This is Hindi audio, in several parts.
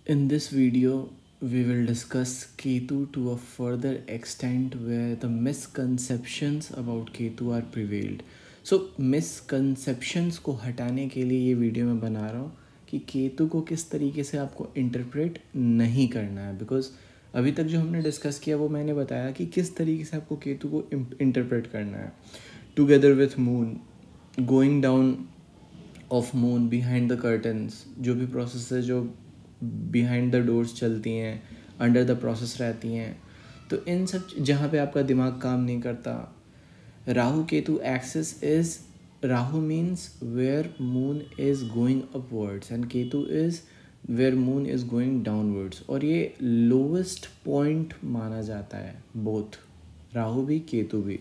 In this video, we will discuss Ketu to a further extent where the misconceptions about Ketu are prevailed. So misconceptions को हटाने के लिए ये वीडियो मैं बना रहा हूँ कि केतु को किस तरीके से आपको इंटरप्रेट नहीं करना है, बिकॉज अभी तक जो हमने डिस्कस किया वो मैंने बताया कि किस तरीके से आपको केतु को इंटरप्रेट करना है. Together with moon, going down of moon, behind the curtains, जो भी प्रोसेस है जो बिहाइंड द डोर्स चलती हैं, अंडर द प्रोसेस रहती हैं, तो इन सब जहाँ पे आपका दिमाग काम नहीं करता. Rahu Ketu axis is, Rahu means where moon is going upwards and Ketu is where moon is going downwards, और ये लोवेस्ट पॉइंट माना जाता है, बोथ राहु भी केतु भी.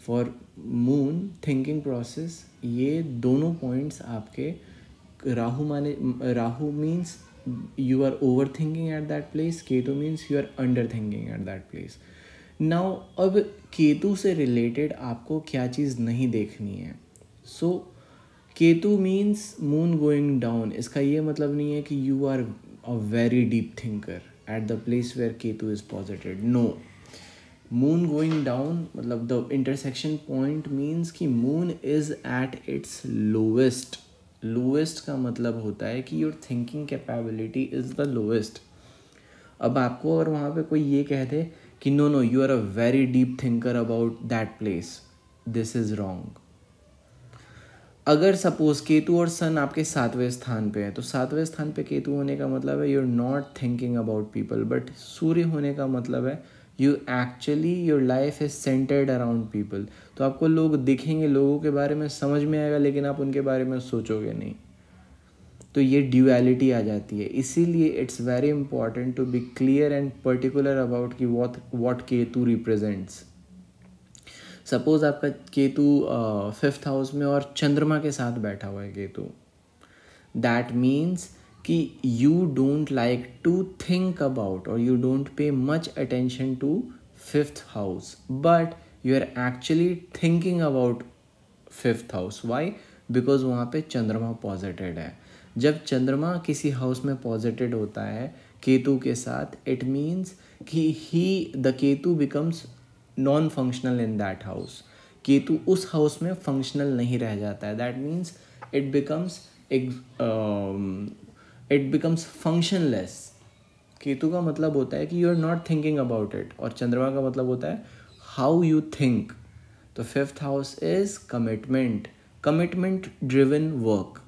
फॉर मून थिंकिंग प्रोसेस ये दोनों पॉइंट्स आपके, Rahu means you are overthinking at that place, Ketu means you are underthinking at that place. Now अब केतु से related आपको क्या चीज़ नहीं देखनी है. So Ketu means moon going down. इसका ये मतलब नहीं है कि you are a very deep thinker at the place where Ketu is posited. No. Moon going down मतलब the intersection point means कि moon is at its lowest. Lowest का मतलब होता है कि your thinking capability is the lowest. अब आपको अगर वहाँ पे कोई ये कह दे कि no you are a very deep thinker about that place, this is wrong. अगर सपोज केतु और सन आपके 7वें स्थान पे है, तो 7वें स्थान पे केतु होने का मतलब है you are not thinking about people, but सूर्य होने का मतलब है you actually your life is centered around people. तो आपको लोग दिखेंगे, लोगों के बारे में समझ में आएगा, लेकिन आप उनके बारे में सोचोगे नहीं. तो ये ड्यूअलिटी आ जाती है. इसीलिए it's very important to be clear and particular about कि व्हाट केतु रिप्रेजेंट्स. सपोज आपका केतु 5th हाउस में और चंद्रमा के साथ बैठा हुआ है केतु, दैट मीन्स कि you don't like to think about और you don't pay much attention to 5th house, but you are actually thinking about 5th house. Why? Because वहाँ पे चंद्रमा पॉजिटेड है. जब चंद्रमा किसी हाउस में पॉजिटेड होता है केतु के साथ, इट मीन्स कि the Ketu becomes non functional in that house. Ketu उस हाउस में फंक्शनल नहीं रह जाता है. That means it becomes functionless. Ketu का मतलब होता है कि you are not thinking about it, और चंद्रमा का मतलब होता है हाउ यू थिंक. तो 5th house is commitment driven work,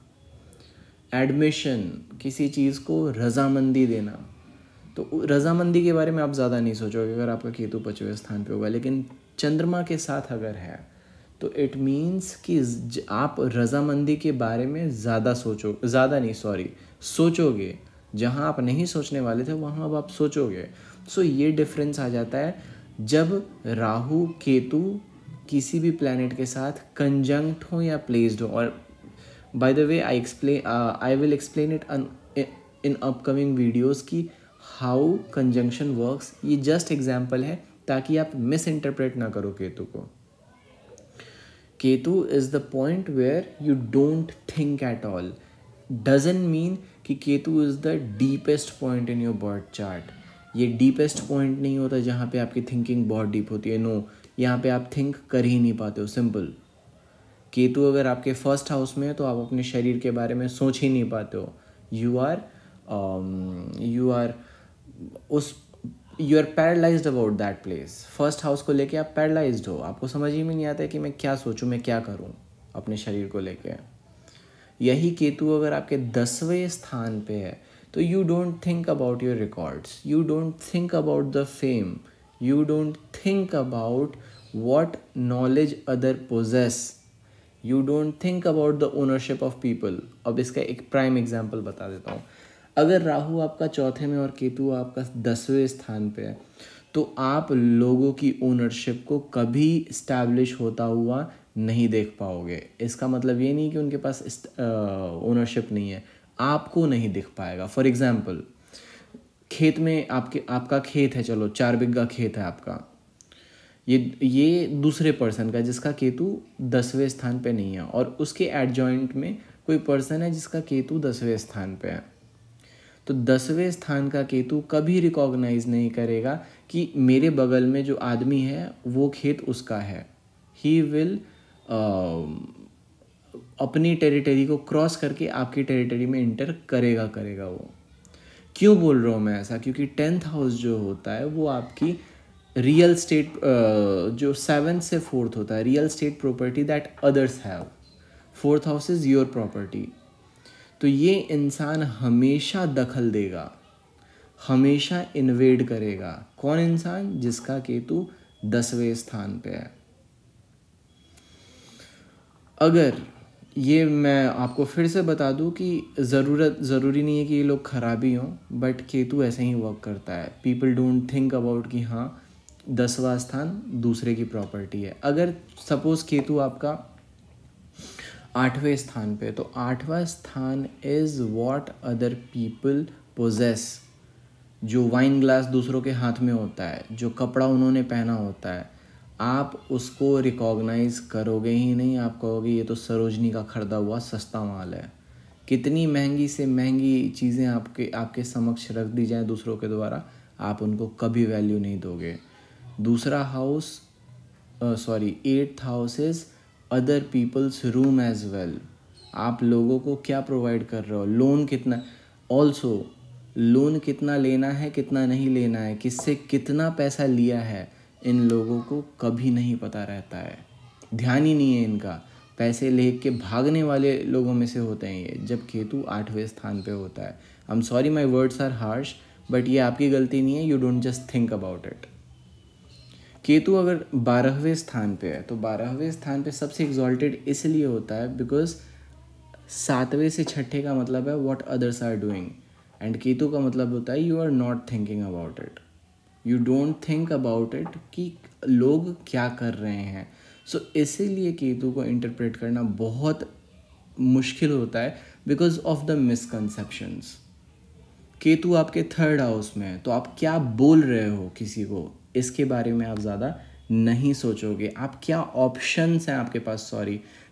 admission, किसी चीज़ को रजामंदी देना. तो रजामंदी के बारे में आप ज़्यादा नहीं सोचोगे अगर आपका केतु 5वें स्थान पे होगा, लेकिन चंद्रमा के साथ अगर है तो इट मीन्स कि आप रजामंदी के बारे में सोचोगे. जहाँ आप नहीं सोचने वाले थे वहाँ अब आप सोचोगे. सो ये डिफरेंस आ जाता है जब राहु केतु किसी भी प्लैनेट के साथ कंजंक्ट हो या प्लेस्ड हो. और by the way I will explain it in upcoming videos की हाउ कंजंक्शन वर्क्स. ये जस्ट एग्जाम्पल है ताकि आप मिस इंटरप्रेट ना करो केतु को. Ketu is the point where you don't think at all. Doesn't mean कि Ketu is the deepest point in your birth chart. ये डीपेस्ट पॉइंट नहीं होता जहाँ पे आपकी थिंकिंग बहुत डीप होती है. नो, यहाँ पे आप थिंक कर ही नहीं पाते हो. सिंपल. केतु अगर आपके 1st हाउस में है तो आप अपने शरीर के बारे में सोच ही नहीं पाते हो. You are paralysed about that place. 1st house को लेके आप पैरालाइज्ड हो. आपको समझ ही में नहीं आता है कि मैं क्या सोचूं, मैं क्या करूं अपने शरीर को लेके. यही केतु अगर आपके 10वें स्थान पे है तो you don't think about your records, you don't think about the fame, you don't think about what knowledge other possess, you don't think about the ownership of people. अब इसका एक प्राइम एग्जाम्पल बता देता हूँ. अगर राहु आपका 4th में और केतु आपका 10वें स्थान पे है तो आप लोगों की ओनरशिप को कभी इस्टेब्लिश होता हुआ नहीं देख पाओगे. इसका मतलब ये नहीं कि उनके पास ओनरशिप नहीं है, आपको नहीं दिख पाएगा. फॉर एग्जाम्पल, खेत में आपका खेत है, चलो 4 बिघा खेत है आपका, ये दूसरे पर्सन का जिसका केतु 10वें स्थान पे नहीं है, और उसके एडजॉइंट में कोई पर्सन है जिसका केतु 10वें स्थान पे है. तो 10वें स्थान का केतु कभी रिकॉग्नाइज नहीं करेगा कि मेरे बगल में जो आदमी है वो खेत उसका है। ही विल अपनी टेरिटरी को क्रॉस करके आपकी टेरिटरी में इंटर करेगा वो। क्यों बोल रहा हूँ मैं ऐसा? क्योंकि 10th हाउस जो होता है वो आपकी रियल स्टेट, जो 7th से 4th होता है, real estate property that others have. 4th house is your property. तो ये इंसान हमेशा दखल देगा, हमेशा इन्वेड करेगा। कौन इंसान? जिसका केतु 10वें स्थान पे है। अगर ये मैं आपको फिर से बता दूं कि ज़रूरी नहीं है कि ये लोग खराबी हों, बट केतु ऐसे ही वर्क करता है। पीपल डोंट थिंक अबाउट कि हाँ 10वां स्थान दूसरे की प्रॉपर्टी है। अगर सपोज केतु आपका 8वें स्थान पे, तो 8वां स्थान is what other people possess. जो वाइन ग्लास दूसरों के हाथ में होता है, जो कपड़ा उन्होंने पहना होता है, आप उसको रिकॉग्नाइज़ करोगे ही नहीं। आप कहोगे ये तो सरोजनी का खरीदा हुआ सस्ता माल है। कितनी महंगी से महंगी चीज़ें आपके समक्ष रख दी जाए दूसरों के द्वारा, आप उनको कभी वैल्यू नहीं दोगे। दूसरा house 8th house is other people's room as well. आप लोगों को क्या प्रोवाइड कर रहे हो, लोन कितना, ऑल्सो लोन कितना लेना है, कितना नहीं लेना है, किससे कितना पैसा लिया है, इन लोगों को कभी नहीं पता रहता है। ध्यान ही नहीं है इनका। पैसे लेके भागने वाले लोगों में से होते हैं ये, जब केतु 8वें स्थान पे होता है। I am sorry my words are harsh, but ये आपकी गलती नहीं है। You don't just think about it. Ketu अगर 12वें स्थान पे है, तो 12वें स्थान पे सबसे एग्जॉल्टेड इसलिए होता है बिकॉज 7वें से 6ठे का मतलब है what others are doing, and Ketu का मतलब होता है you are not thinking about it. You don't think about it कि लोग क्या कर रहे हैं। सो इसीलिए केतु को इंटरप्रेट करना बहुत मुश्किल होता है because of the misconceptions. Ketu आपके 3rd हाउस में है, तो आप क्या बोल रहे हो किसी को, इसके बारे में आप ज़्यादा नहीं सोचोगे। आप क्या ऑप्शंस हैं आपके पास,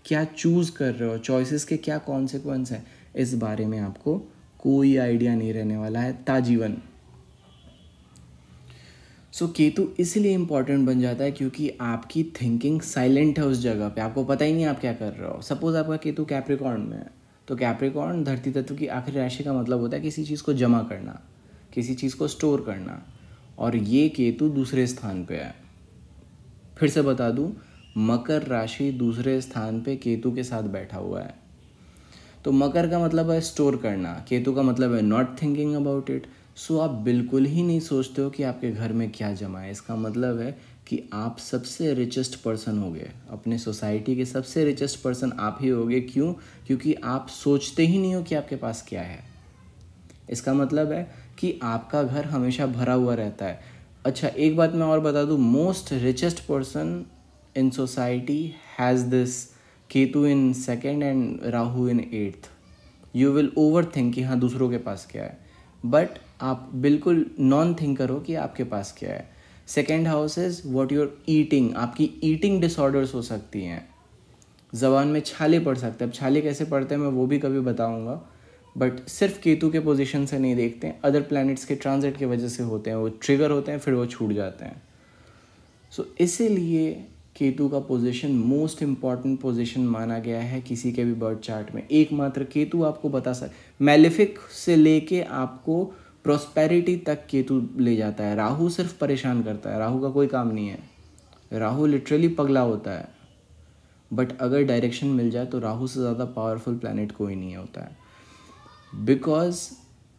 क्या चूज़ कर रहे हो, चॉइसेस के क्या कॉन्सिक्वेंस हैं, इस बारे में आपको कोई आइडिया नहीं रहने वाला है ताजीवन। सो केतु इसलिए इम्पॉर्टेंट बन जाता है क्योंकि आपकी थिंकिंग साइलेंट है उस जगह पे, आपको पता ही नहीं आप क्या कर रहे हो। सपोज आपका केतु कैप्रिकॉर्न में है, तो कैप्रिकॉर्न धरती तत्व की आखिरी राशि का मतलब होता है किसी चीज़ को जमा करना, किसी चीज़ को स्टोर करना, और ये केतु दूसरे स्थान पे है। फिर से बता दूं, मकर राशि दूसरे स्थान पे केतु के साथ बैठा हुआ है। तो मकर का मतलब है स्टोर करना, केतु का मतलब है नॉट थिंकिंग अबाउट इट। सो आप बिल्कुल ही नहीं सोचते हो कि आपके घर में क्या जमा है। इसका मतलब है कि आप सबसे रिचेस्ट पर्सन होगे, अपने सोसाइटी के सबसे रिचेस्ट पर्सन आप ही होगे। क्यों? क्योंकि आप सोचते ही नहीं हो कि आपके पास क्या है। इसका मतलब है कि आपका घर हमेशा भरा हुआ रहता है। अच्छा, एक बात मैं और बता दूं, most richest person in society has this Ketu in 2nd and Rahu in 8th। You will over think कि हाँ दूसरों के पास क्या है, बट आप बिल्कुल नॉन थिंकर हो कि आपके पास क्या है। 2nd house is what you're eating. आपकी ईटिंग डिसऑर्डर्स हो सकती हैं, ज़बान में छाले पड़ सकते हैं। अब छाले कैसे पड़ते हैं मैं वो भी कभी बताऊंगा, बट सिर्फ केतु के पोजीशन से नहीं देखते हैं, अदर प्लैनेट्स के ट्रांजिट की वजह से होते हैं। वो ट्रिगर होते हैं, फिर वो छूट जाते हैं। सो इसीलिए केतु का पोजीशन मोस्ट इम्पॉर्टेंट पोजीशन माना गया है किसी के भी बर्थ चार्ट में। एकमात्र केतु आपको बता मैलेफिक से लेके आपको प्रॉस्पेरिटी तक केतु ले जाता है। राहु सिर्फ परेशान करता है, राहु का कोई काम नहीं है। राहु लिटरली पगला होता है, बट अगर डायरेक्शन मिल जाए तो राहु से ज़्यादा पावरफुल प्लैनेट कोई नहीं होता है। बिकॉज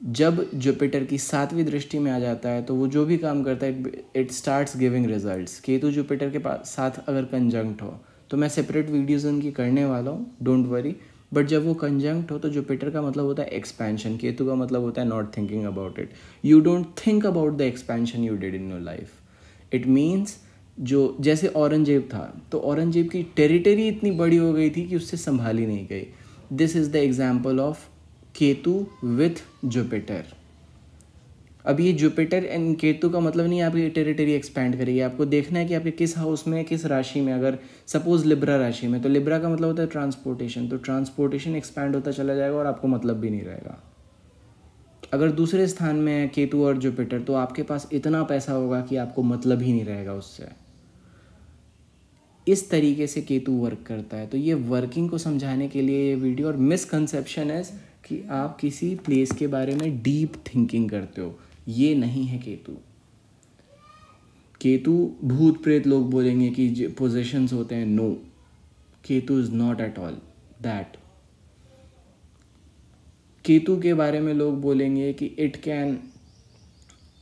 जब जुपिटर की 7वीं दृष्टि में आ जाता है तो वो जो भी काम करता है it starts giving results. Ketu Jupiter के साथ अगर कंजंक्ट हो तो मैं सेपरेट वीडियोज़ उनकी करने वाला हूँ, डोंट वरी। बट जब वो कंजंक्ट हो तो जुपिटर का मतलब होता है एक्सपेंशन, केतु का मतलब होता है not thinking about it. You don't think about the expansion you did in your life. It means जो जैसे औरंगजेब था, तो औरंगजेब की टेरिटरी इतनी बड़ी हो गई थी कि उससे संभाली नहीं गई। This is the example of Ketu with Jupiter. अब ये जुपिटर एंड केतु का मतलब नहीं है आपकी टेरिटरी एक्सपैंड करेगी। आपको देखना है कि आपके किस हाउस में, किस राशि में। अगर सपोज लिब्रा राशि में, तो लिब्रा का मतलब होता है ट्रांसपोर्टेशन, तो ट्रांसपोर्टेशन एक्सपैंड होता चला जाएगा और आपको मतलब भी नहीं रहेगा। अगर दूसरे स्थान में है केतु और जुपिटर तो आपके पास इतना पैसा होगा कि आपको मतलब ही नहीं रहेगा उससे। इस तरीके से केतु वर्क करता है। तो ये वर्किंग को समझाने के लिए ये वीडियो। और मिसकंसेप्शन है कि आप किसी प्लेस के बारे में डीप थिंकिंग करते हो, ये नहीं है केतु। केतु भूत प्रेत लोग बोलेंगे कि पोजेशंस होते हैं, no, Ketu is not at all that. Ketu के बारे में लोग बोलेंगे कि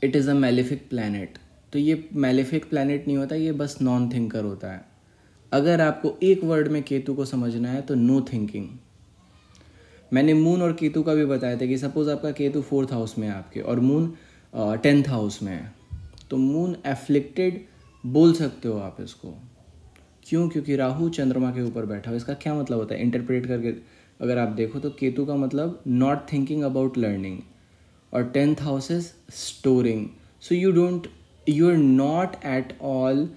it is a malefic planet. तो ये मैलेफिक प्लैनेट नहीं होता, ये बस नॉन थिंकर होता है। अगर आपको एक वर्ड में केतु को समझना है तो नो थिंकिंग। मैंने मून और केतु का भी बताया था कि सपोज आपका केतु 4th हाउस में है आपके और मून 10th हाउस में है, तो मून एफ्लिक्टेड बोल सकते हो आप इसको। क्यों? क्योंकि राहु चंद्रमा के ऊपर बैठा हो। इसका क्या मतलब होता है इंटरप्रेट करके अगर आप देखो तो केतु का मतलब नॉट थिंकिंग अबाउट लर्निंग, और 10th house is storing. So you are not at all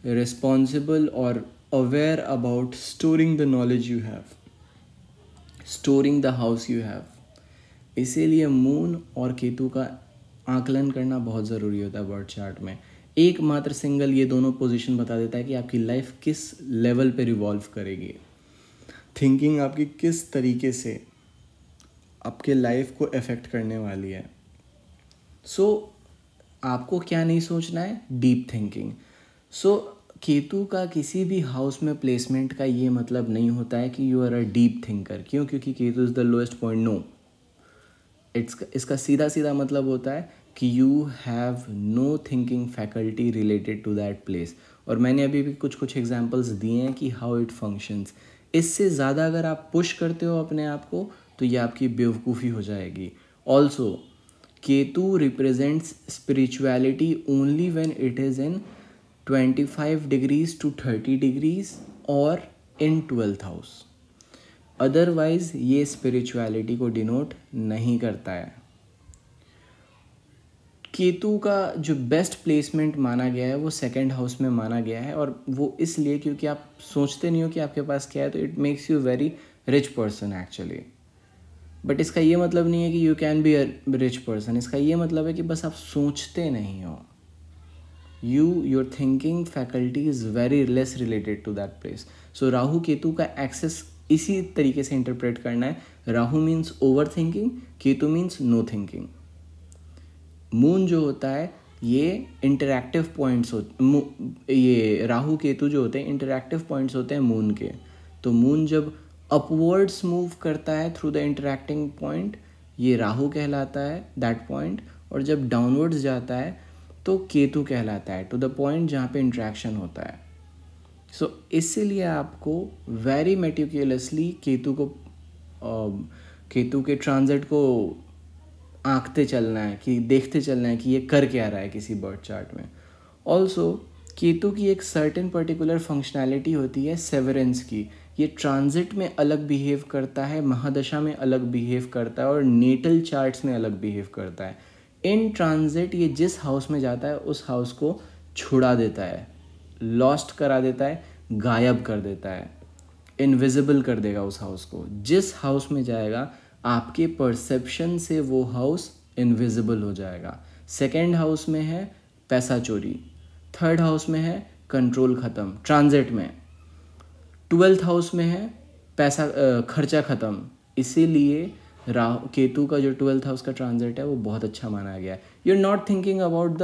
responsible or aware about storing the knowledge you have, storing the house you have. इसीलिए मून और केतु का आकलन करना बहुत ज़रूरी होता है बर्थ चार्ट में। एकमात्र सिंगल ये दोनों पोजीशन बता देता है कि आपकी लाइफ किस लेवल पे रिवॉल्व करेगी, थिंकिंग आपकी किस तरीके से आपके लाइफ को अफेक्ट करने वाली है। सो आपको क्या नहीं सोचना है? Deep thinking. सो केतु का किसी भी हाउस में प्लेसमेंट का ये मतलब नहीं होता है कि you are a deep thinker. क्यों? क्योंकि Ketu is the lowest point. No, इसका सीधा सीधा मतलब होता है कि you have no thinking faculty related to that place. और मैंने अभी भी कुछ एग्जांपल्स दिए हैं कि हाउ इट फंक्शंस। इससे ज़्यादा अगर आप पुश करते हो अपने आप को तो ये आपकी बेवकूफ़ी हो जाएगी। Also Ketu represents spirituality only when it is in 25 degrees to 30 degrees और इन 12th हाउस। अदरवाइज ये स्पिरिचुअलिटी को डिनोट नहीं करता है। केतु का जो बेस्ट प्लेसमेंट माना गया है वो 2nd हाउस में माना गया है, और वो इसलिए क्योंकि आप सोचते नहीं हो कि आपके पास क्या है, तो it makes you very rich person actually. But इसका ये मतलब नहीं है कि you can be a rich person. इसका ये मतलब है कि बस आप सोचते नहीं हो। your thinking faculty is very less related to that place. So Rahu Ketu का एक्सेस इसी तरीके से इंटरप्रेट करना है। Rahu means over thinking, Ketu means no thinking. Moon जो होता है ये इंटरैक्टिव पॉइंट्स ये राहु केतु जो होते हैं इंटरैक्टिव पॉइंट्स होते हैं मून के। तो मून जब अपवर्ड्स मूव करता है थ्रू द इंटरैक्टिंग पॉइंट, ये राहु कहलाता है दैट पॉइंट, और जब डाउनवर्ड्स जाता है तो केतु कहलाता है टू द पॉइंट जहाँ पे इंट्रैक्शन होता है। सो इसीलिए आपको वेरी मेटिकुलसली केतु के ट्रांजिट को आंकते चलना है, कि देखते चलना है कि ये कर क्या रहा है किसी बर्थ चार्ट में। ऑल्सो केतु की एक सर्टेन पर्टिकुलर फंक्शनैलिटी होती है सेवरेंस की। ये ट्रांजिट में अलग बिहेव करता है, महादशा में अलग बिहेव करता है, और नेटल चार्ट्स में अलग बिहेव करता है। इन ट्रांजिट ये जिस हाउस में जाता है उस हाउस को छुड़ा देता है, लॉस्ट करा देता है, गायब कर देता है, इनविजिबल कर देगा उस हाउस को। जिस हाउस में जाएगा आपके परसेप्शन से वो हाउस इनविजिबल हो जाएगा। 2nd हाउस में है पैसा चोरी, 3rd हाउस में है कंट्रोल ख़त्म ट्रांजिट में, 12th हाउस में है पैसा खर्चा ख़त्म। इसीलिए केतु का जो 12th हाउस का ट्रांजिट है वो बहुत अच्छा माना गया है। You are not thinking about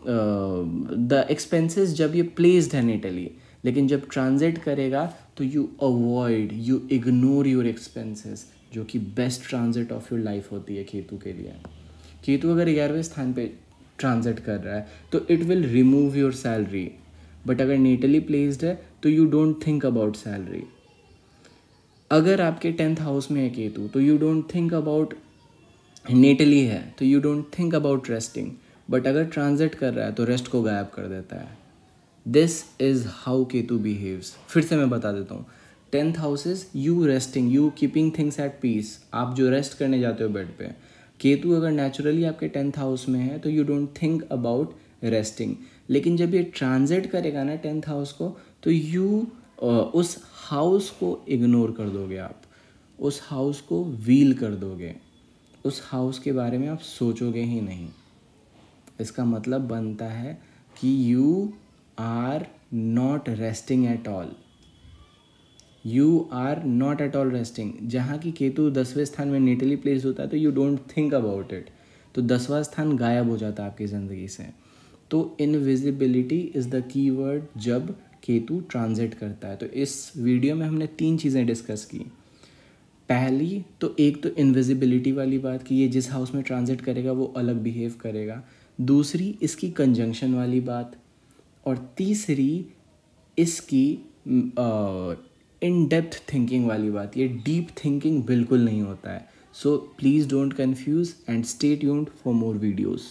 the expenses जब ये प्लेस्ड है नेटली, लेकिन जब ट्रांजिट करेगा तो you avoid, you ignore your expenses, जो कि best transit of your life होती है केतु के लिए। केतु अगर 11वें स्थान पे ट्रांजिट कर रहा है तो it will remove your salary, but अगर नेटली प्लेस्ड है तो you don't think about salary. अगर आपके 10th हाउस में है केतु तो you don't think about, neatly है तो you don't think about resting, but अगर ट्रांजिट कर रहा है तो रेस्ट को गायब कर देता है। This is how Ketu behaves. फिर से मैं बता देता हूँ। 10th house is you resting, you keeping things at peace, आप जो रेस्ट करने जाते हो बेड पे। केतु अगर नेचुरली आपके 10th हाउस में है तो you don't think about resting, लेकिन जब ये ट्रांजिट करेगा ना 10th हाउस को तो यू उस हाउस को इग्नोर कर दोगे, आप उस हाउस को व्हील कर दोगे। उस हाउस के बारे में आप सोचोगे ही नहीं। इसका मतलब बनता है कि you are not resting at all, you are not at all resting. जहाँ की केतु 10वें स्थान में नेटली प्लेस होता है तो you don't think about it, तो 10वां स्थान गायब हो जाता है आपकी ज़िंदगी से। तो invisibility is the key word जब केतु ट्रांजिट करता है। तो इस वीडियो में हमने 3 चीज़ें डिस्कस की। पहली तो एक तो इनविजिबिलिटी वाली बात कि ये जिस हाउस में ट्रांजिट करेगा वो अलग बिहेव करेगा। दूसरी इसकी कंजंक्शन वाली बात, और तीसरी इसकी इन डेप्थ थिंकिंग वाली बात। ये डीप थिंकिंग बिल्कुल नहीं होता है। So please don't confuse and stay tuned for more videos.